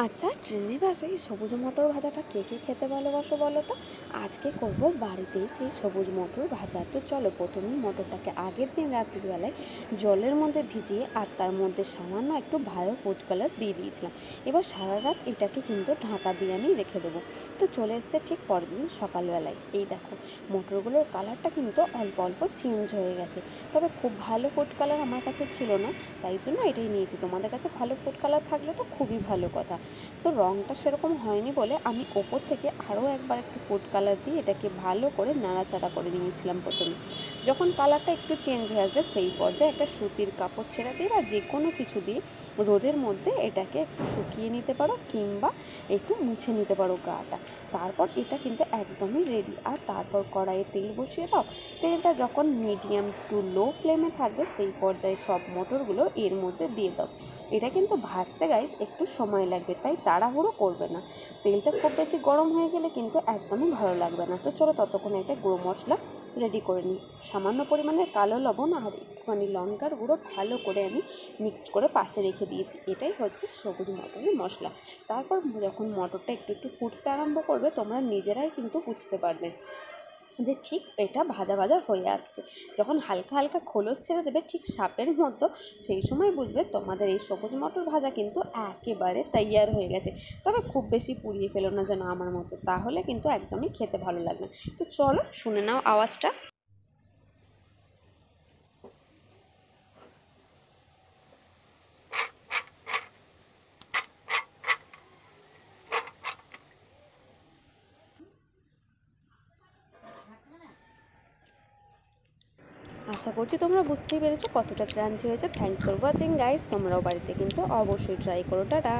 আচ্ছা, ট্রেনের বাসে এই সবুজ মটর ভাজাটা কে কে খেতে ভালোবাসো বলো তো? আজকে করব বাড়িতেই সেই সবুজ মটর ভাজা। তো চলো, প্রথমেই মটরটাকে আগের দিন রাত্রিবেলায় জলের মধ্যে ভিজিয়ে আর তার মধ্যে সামান্য একটু ভালো ফুড কালার দিয়ে দিয়েছিলাম। এবার সারা রাত এটাকে কিন্তু ঢাকা দিয়ে আমি রেখে দেবো। তো চলে এসছে ঠিক পরের দিন সকালবেলায়। এই দেখো, মটরগুলোর কালারটা কিন্তু অল্প অল্প চেঞ্জ হয়ে গেছে। তবে খুব ভালো ফুড কালার আমার কাছে ছিল না, তাই জন্য এটাই নিয়েছি। তোমাদের কাছে ভালো ফুড কালার থাকলে তো খুবই ভালো কথা। তো রঙটা সেরকম হয়নি বলে আমি ওপর থেকে আরও একবার একটু ফুড কালার দিয়ে এটাকে ভালো করে নাড়াচাড়া করে নিয়েছিলাম প্রথমে। যখন কালারটা একটু চেঞ্জ হয়ে আসবে সেই পর্যায়ে একটা সুতির কাপড় ছেড়ে দিয়ে বা যে কোনো কিছু দিয়ে রোদের মধ্যে এটাকে একটু শুকিয়ে নিতে পারো, কিংবা একটু মুছে নিতে পারো গাটা। তারপর এটা কিন্তু একদমই রেডি। আর তারপর কড়াইয়ে তেল বসিয়ে দাও। তেলটা যখন মিডিয়াম টু লো ফ্লেমে থাকবে সেই পর্যায়ে সব মটরগুলো এর মধ্যে দিয়ে দাও। এটা কিন্তু ভাজতে গাইস একটু সময় লাগবে, তাই তাড়াহুড়ো করবে না। তেলটা খুব বেশি গরম হয়ে গেলে কিন্তু একদমই ভালো লাগবে না। তো চলো, ততক্ষণে একটা গুঁড়ো মশলা রেডি করে নিই। সামান্য পরিমাণে কালো লবণ আর একটুখানি লঙ্কার গুঁড়ো ভালো করে আমি মিক্সড করে পাশে রেখে দিয়েছি। এটাই হচ্ছে সবুজ মটরের মশলা। তারপর যখন মটরটা একটু একটু ফুটতে আরম্ভ করবে, তোমরা নিজেরাই কিন্তু বুঝতে পারবে যে ঠিক এটা ভাজা ভাজা হয়ে আসছে। যখন হালকা হালকা খোলস ছেড়ে দেবে ঠিক সাপের মতো, সেই সময় বুঝবে তোমাদের এই সবুজ মটর ভাজা কিন্তু একেবারে তৈয়ার হয়ে গেছে। তবে খুব বেশি পুড়িয়ে ফেলো না যেন আমার মতো, তাহলে কিন্তু একদমই খেতে ভালো লাগবে না। তো চলো শুনে নাও আওয়াজটা। আশা করছি তোমরা বুঝতেই পেরেছো কতটা ক্রাঞ্চি হয়েছে। Thanks for watching guys. তোমরাও বাড়িতে কিন্তু অবশ্যই ট্রাই করো। টাটা।